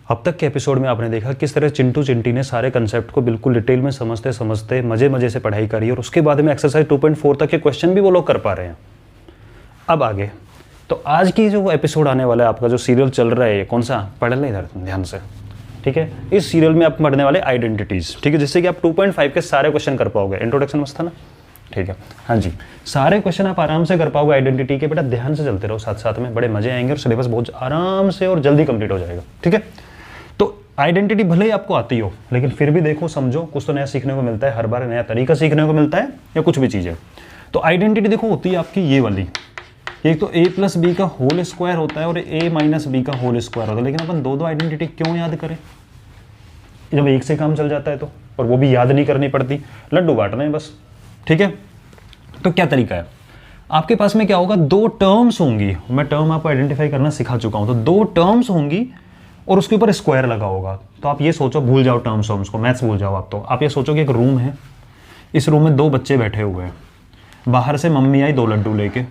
अब तक के एपिसोड में आपने देखा किस तरह चिंटू चिंटी ने सारे कंसेप्ट को बिल्कुल डिटेल में समझते समझते मज़े से पढ़ाई करी और उसके बाद में एक्सरसाइज 2.4 तक के क्वेश्चन भी वो लोग कर पा रहे हैं। अब आगे तो आज की जो एपिसोड आने वाला है, आपका जो सीरियल चल रहा है, कौन सा, पढ़ लें इधर ध्यान से, ठीक है। इस सीरियल में आप पढ़ने वाले आइडेंटिटीज़, ठीक है, जिससे कि आप 2.5 के सारे क्वेश्चन कर पाओगे। इंट्रोडक्शन मस्त था ना, ठीक है। हाँ जी, सारे क्वेश्चन आप आराम से कर पाओगे आइडेंटिटी के। बेटा ध्यान से चलते रहो साथ साथ में, बड़े मजे आएंगे और सिलेबस बहुत आराम से और जल्दी कंप्लीट हो जाएगा, ठीक है। तो आइडेंटिटी भले ही आपको आती हो, लेकिन फिर भी देखो समझो, कुछ तो नया सीखने को मिलता है, हर बार नया तरीका सीखने को मिलता है या कुछ भी चीज़ है। तो आइडेंटिटी देखो होती है आपकी ये वाली, एक तो a प्लस बी का होल स्क्वायर होता है और a माइनस बी का होल स्क्वायर होता है। लेकिन अपन दो आइडेंटिटी क्यों याद करें जब एक से काम चल जाता है तो, और वो भी याद नहीं करनी पड़ती, लड्डू बांटना है बस, ठीक है। तो क्या तरीका है, आपके पास में क्या होगा, दो टर्म्स होंगी, मैं टर्म आपको आइडेंटिफाई करना सिखा चुका हूं। तो दो टर्म्स होंगी और उसके ऊपर स्क्वायर लगा होगा। तो आप ये सोचो, भूल जाओ टर्म्स को, मैथ्स भूल जाओ आप। तो आप ये सोचो कि एक रूम है, इस रूम में दो बच्चे बैठे हुए हैं, बाहर से मम्मी आई दो लड्डू लेके,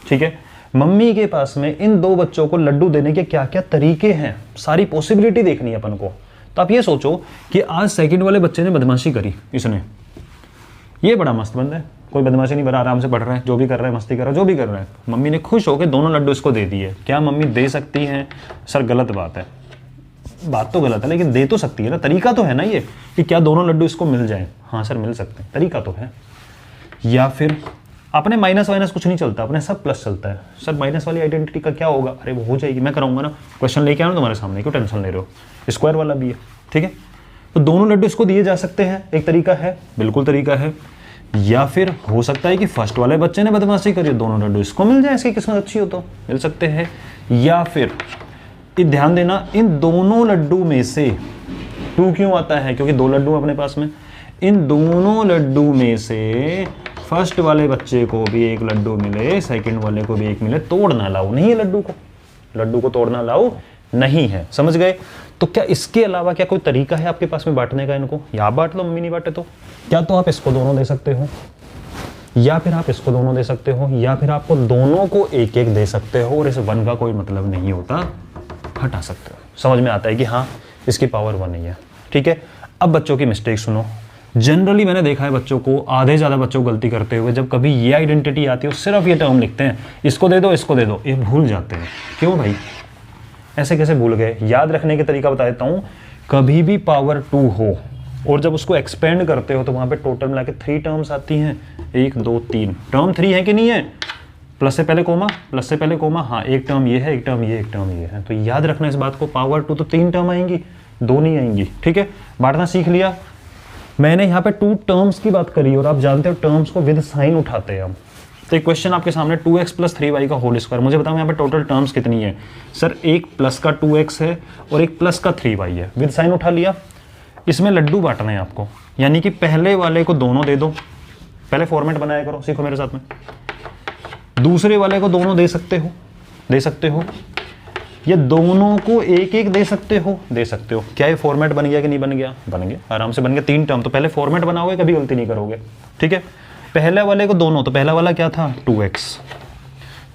ठीक है। मम्मी के पास में इन दो बच्चों को लड्डू देने के क्या क्या तरीके हैं, सारी पॉसिबिलिटी देखनी है अपन को। तो आप ये सोचो कि आज सेकंड वाले बच्चे ने बदमाशी करी, इसने, ये बड़ा मस्त बंदा है, कोई बदमाशी नहीं, बड़ा आराम से पढ़ रहा है, जो भी कर रहा है, मस्ती कर रहा है, जो भी कर रहा है। मम्मी ने खुश होकर दोनों लड्डू इसको दे दिए। क्या मम्मी दे सकती हैं? सर गलत बात है, बात तो गलत है, लेकिन दे तो सकती है ना, तरीका तो है ना ये कि क्या दोनों लड्डू इसको मिल जाए। हाँ सर मिल सकते हैं, तरीका तो है। या फिर अपने माइनस वाइनस कुछ नहीं चलता, अपने सब प्लस चलता है। सर माइनस वाली आइडेंटिटी का क्या होगा? अरे वो हो जाएगी, मैं कराऊंगा ना, क्वेश्चन लेके आना तुम्हारे सामने, क्यों टेंशन ले रहे हो, स्क्वायर वाला भी है, ठीक है। तो दोनों लड्डू इसको दिए जा सकते हैं, एक तरीका है, बिल्कुल तरीका है। या फिर हो सकता है कि फर्स्ट वाले बच्चे ने बदमाशी करी, दोनों लड्डू इसको मिल जाए, इसकी किस्मत अच्छी हो तो मिल सकते हैं। या फिर ध्यान देना, इन दोनों लड्डू में से 2 क्यों आता है, क्योंकि दो लड्डू अपने पास में, इन दोनों लड्डू में से फर्स्ट वाले बच्चे को भी एक लड्डू मिले, सेकंड वाले को भी एक मिले, तोड़ना लाओ नहीं है लड्डू को तोड़ना लाओ नहीं है, समझ गए। तो क्या इसके अलावा क्या कोई तरीका है आपके पास में बांटने का इनको? या बांट लो, मम्मी नहीं बांटे तो क्या, तो आप इसको दोनों दे सकते हो, या फिर आप इसको दोनों दे सकते हो, या फिर आपको दोनों को एक एक दे सकते हो और इस 1 का कोई मतलब नहीं होता, हटा सकते हो। समझ में आता है कि हाँ इसकी पावर 1 ही है, ठीक है। अब बच्चों की मिस्टेक सुनो। जनरली मैंने देखा है बच्चों को, आधे ज़्यादा बच्चों को गलती करते हुए, जब कभी ये आइडेंटिटी आती है सिर्फ ये टर्म लिखते हैं, इसको दे दो इसको दे दो, ये भूल जाते हैं। क्यों भाई ऐसे कैसे भूल गए? याद रखने के तरीका बता देता हूँ। कभी भी पावर 2 हो और जब उसको एक्सपेंड करते हो तो वहाँ पे टोटल मिला के 3 टर्म्स आती हैं, 1 2 3, टर्म 3 है कि नहीं है? प्लस से पहले कोमा, हाँ एक टर्म ये है, एक टर्म ये, एक टर्म ये है। तो याद रखना इस बात को, पावर 2 तो 3 टर्म आएंगी, 2 नहीं आएंगी, ठीक है। बांटना सीख लिया। मैंने यहाँ पे 2 टर्म्स की बात करी और आप जानते हो टर्म्स को विद साइन उठाते हैं हम। तो एक क्वेश्चन आपके सामने 2x + 3y का होल स्क्वायर, मुझे बताओ यहाँ पे टोटल टर्म्स कितनी है? सर एक प्लस का 2x है और एक प्लस का 3y है, विद साइन उठा लिया। इसमें लड्डू बांटना है आपको, यानी कि पहले वाले को दोनों दे दो, पहले फॉर्मेट बनाया करो, सीखो मेरे साथ में। दूसरे वाले को दोनों दे सकते हो, ये दोनों को एक एक दे सकते हो। क्या ये फॉर्मेट बन गया कि नहीं बन गया? बन गया, आराम से बन गया। 3 टर्म, तो पहले फॉर्मेट बनाओगे, कभी गलती नहीं करोगे, ठीक है। पहले वाले को दोनों, तो पहला वाला क्या था 2x,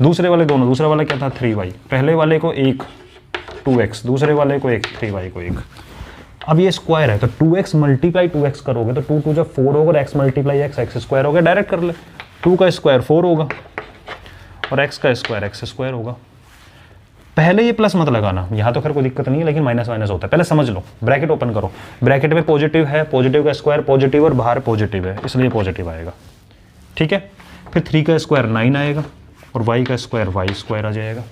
दूसरे वाले दोनों, दूसरा वाला क्या था 3y, पहले वाले को 1 2x, दूसरे वाले को 1 3y को 1। अब ये स्क्वायर है तो 2x × 2x करोगे तो 2 2 जब 4 होगा, x × x स्क्वायर होगा, डायरेक्ट कर ले। 2 का स्क्वायर 4 होगा और x का स्क्वायर x स्क्वायर होगा। पहले ये प्लस मत लगाना, यहाँ तो खैर कोई दिक्कत नहीं है, लेकिन माइनस होता है, पहले समझ लो। ब्रैकेट ओपन करो, ब्रैकेट में पॉजिटिव है, पॉजिटिव का स्क्वायर पॉजिटिव और बाहर पॉजिटिव है, इसलिए पॉजिटिव आएगा, ठीक है। फिर 3 का स्क्वायर 9 आएगा और y का स्क्वायर y स्क्वायर आ जाएगा।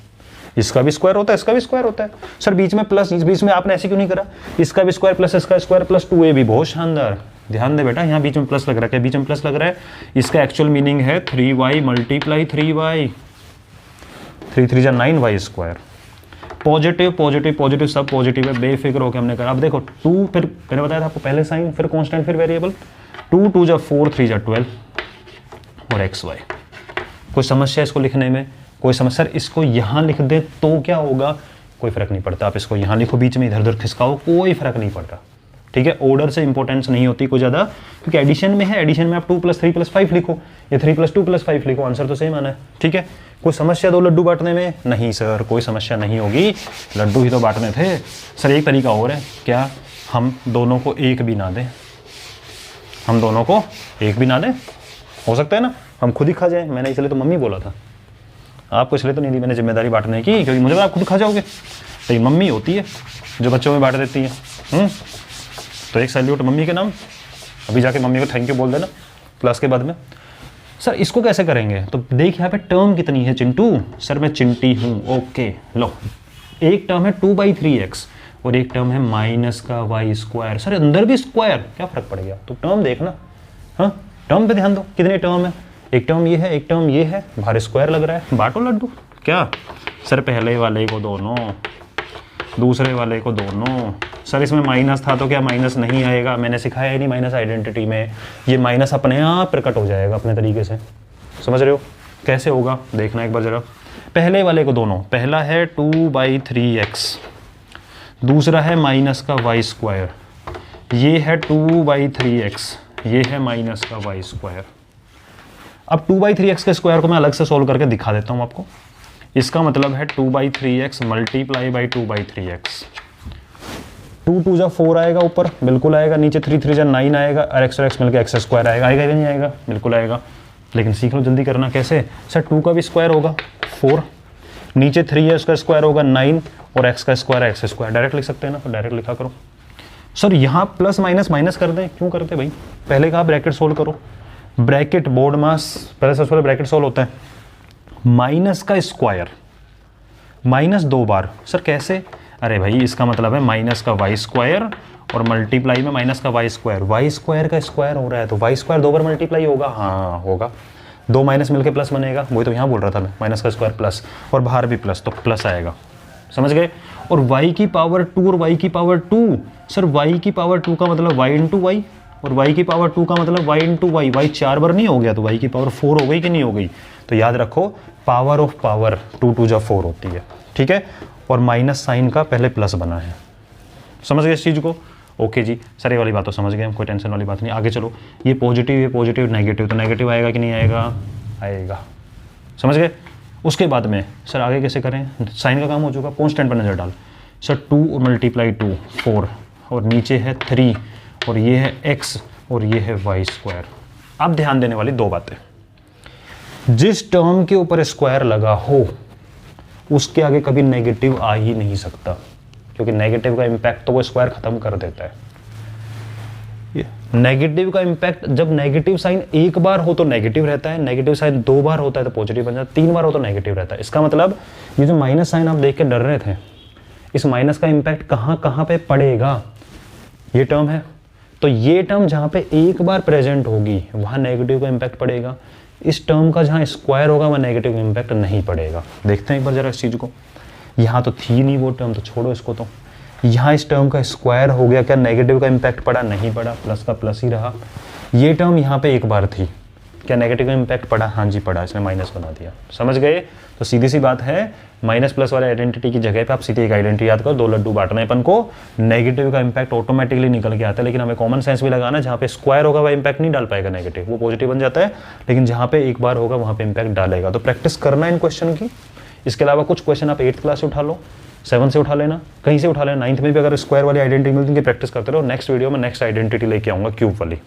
इसका भी स्क्वायर होता है, इसका भी स्क्वायर होता है। सर बीच में प्लस, इस बीच में आपने ऐसे क्यों नहीं करा? इसका भी स्क्वायर प्लस इसका स्क्वायर प्लस 2ab, बहुत शानदार। ध्यान दे बेटा, यहाँ बीच में प्लस लग रहा है, क्या बीच में प्लस लग रहा है? इसका एक्चुअल मीनिंग है 3y × 3y, 3 3 9y square. Positive positive positive सब पॉजिटिव है, बेफिक्र होकर हमने करा। अब देखो 2, फिर मैंने बताया था आपको पहले साइन, फिर कांस्टेंट, फिर वेरिएबल। 2 2 = 4, 3 = 12 और xy। कोई समस्या इसको लिखने में? कोई समस्या? सर इसको यहाँ लिख दे तो क्या होगा? कोई फर्क नहीं पड़ता, आप इसको यहाँ लिखो, बीच में इधर उधर खिसकाओ, कोई फर्क नहीं पड़ता, ठीक है, ऑर्डर से इंपॉर्टेंस नहीं होती कोई ज़्यादा, क्योंकि एडिशन में है, एडिशन में आप 2 + 3 + 5 लिखो, ये 3 + 2 + 5 लिखो, आंसर तो सेम आना है। ठीक है, कोई समस्या दो लड्डू बांटने में? नहीं सर, कोई समस्या नहीं होगी, लड्डू ही तो बांटने थे। सर एक तरीका और है, क्या हम दोनों को एक भी ना दें? हम दोनों को एक भी ना दें, हो सकता है ना, हम खुद ही खा जाएं। मैंने इसलिए तो मम्मी बोला था, आपको इसलिए तो नहीं दी मैंने जिम्मेदारी बांटने की, क्योंकि मुझे आप खुद खा जाओगे। तो ये मम्मी होती है जो बच्चों में बांट देती है। तो एक सैल्यूट मम्मी के नाम, अभी जाके मम्मी को थैंक यू बोल देना क्लास के बाद में। सर इसको कैसे करेंगे? तो देख यहाँ पे टर्म कितनी है चिंटू? सर मैं चिंटी हूँ। ओके लो, एक टर्म है 2/3x और एक टर्म है -y²। सर अंदर भी स्क्वायर, क्या फर्क पड़ गया? तो टर्म देखना, हाँ टर्म पे ध्यान दो, कितने टर्म है? एक टर्म ये है, एक टर्म ये है, बाहर स्क्वायर लग रहा है, बांटो लड्डू। क्या सर पहले वाले को दोनों, दूसरे वाले को दोनों। सर इसमें माइनस था तो क्या माइनस नहीं आएगा? मैंने सिखाया ही नहीं माइनस आइडेंटिटी में, ये माइनस अपने आप प्रकट हो जाएगा अपने तरीके से। समझ रहे हो कैसे होगा? देखना एक बार जरा। पहले वाले को दोनों, पहला है 2/3x, दूसरा है -y², ये है 2/3x, ये है -y²। अब 2/3x के स्क्वायर को मैं अलग से सोल्व करके दिखा देता हूँ आपको। इसका मतलब है 2/3x × 2/3x। 2 2 जा 4 आएगा ऊपर, बिल्कुल आएगा। नीचे 3 3 जा 9 आएगा, और x मिलकर x² आएगा। आएगा कि नहीं आएगा? बिल्कुल आएगा। लेकिन सीख लो जल्दी करना कैसे। सर 2 का भी स्क्वायर होगा 4, नीचे 3 है उसका स्क्वायर होगा 9, और x का स्क्वायर है x²। डायरेक्ट लिख सकते हैं ना, तो डायरेक्ट लिखा करो। सर यहाँ प्लस माइनस माइनस कर दें, क्यों करते भाई? पहले कहा ब्रैकेट सोल्व करो, ब्रैकेट बोर्ड मास, पहले सबसे पहले ब्रैकेट सोल्व होता है। माइनस का स्क्वायर, माइनस 2 बार। सर कैसे? अरे भाई इसका मतलब है माइनस का y² और मल्टीप्लाई में माइनस का y²। y² का स्क्वायर हो रहा है तो y² 2 बार मल्टीप्लाई होगा। हाँ होगा, 2 माइनस मिलके प्लस बनेगा, वही तो यहाँ बोल रहा था मैं, माइनस का स्क्वायर प्लस, और बाहर भी प्लस, तो प्लस आएगा। समझ गए? और y की पावर 2 और y की पावर 2। सर y की पावर 2 का मतलब y × y, और y की पावर 2 का मतलब y × y। y 4 बार नहीं हो गया तो y की पावर 4 हो गई कि नहीं हो गई? तो याद रखो पावर ऑफ पावर 2 2 जा 4 होती है। ठीक है, और माइनस साइन का पहले प्लस बना है। समझ गए इस चीज़ को? ओके जी सर, ये वाली बात तो समझ गए हम, कोई टेंशन वाली बात नहीं। आगे चलो, ये पॉजिटिव नेगेटिव, तो नेगेटिव आएगा कि नहीं आएगा? आएगा। समझ गए? उसके बाद में सर आगे कैसे करें? साइन का काम हो चुका, कॉन्स्टेंट पर नज़र डाल। सर 2 × 2 4, और नीचे है 3, और ये है x, और ये है y²। अब ध्यान देने वाली 2 बातें, जिस टर्म के ऊपर स्क्वायर लगा हो उसके आगे कभी नेगेटिव आ ही नहीं सकता, क्योंकि नेगेटिव का इंपैक्ट तो वो स्क्वायर खत्म कर देता है। नेगेटिव का इंपैक्ट, जब नेगेटिव साइन एक बार हो तो नेगेटिव रहता है, नेगेटिव साइन 2 बार होता है तो पॉजिटिव बन जाता है, 3 बार हो तो नेगेटिव रहता है। इसका मतलब ये जो माइनस साइन आप देख के डर रहे थे, इस माइनस का इंपैक्ट कहाँ कहाँ पे पड़ेगा? ये टर्म है, तो ये टर्म जहाँ पे एक बार प्रेजेंट होगी वहाँ नेगेटिव का इंपैक्ट पड़ेगा। इस टर्म का जहाँ स्क्वायर होगा वहाँ नेगेटिव इंपैक्ट नहीं पड़ेगा। देखते हैं एक बार जरा इस चीज़ को। यहाँ तो थी नहीं वो टर्म, तो छोड़ो इसको। तो यहाँ इस टर्म का स्क्वायर हो गया, क्या नेगेटिव का इंपैक्ट पड़ा? नहीं पड़ा, प्लस का प्लस ही रहा। ये टर्म यहाँ पे एक बार थी, क्या नेगेटिव का इंपैक्ट पड़ा? हाँ जी पड़ा, इसने माइनस बना दिया। समझ गए? तो सीधी सी बात है, माइनस प्लस वाले आइडेंटिटी की जगह पे आप सीधे एक आइडेंटिटी याद करो, 2 लड्डू बांटने अपन को, नेगेटिव का इंपैक्ट ऑटोमेटिकली निकल के आता है। लेकिन हमें कॉमन सेंस भी लगाना, जहाँ पे स्क्वायर होगा वह इंपैक्ट नहीं डाल पाएगा नेगेटिव, वो पॉजिटिव बन जाता है। लेकिन जहाँ पे एक बार होगा वहाँ पे इंपैक्ट डालेगा। तो प्रैक्टिस करना इन क्वेश्चन की। इसके अलावा कुछ क्वेश्चन आप 8th क्लास से उठा लो, 7 से उठा लेना, कहीं से उठा लेना। 9th में भी अगर स्क्वायर वाली आइडेंटिटी मिलती है, प्रैक्टिस करते रहो। नेक्स्ट वीडियो में नेक्स्ट आइडेंटिटी लेके आऊँगा, क्यूब वाली।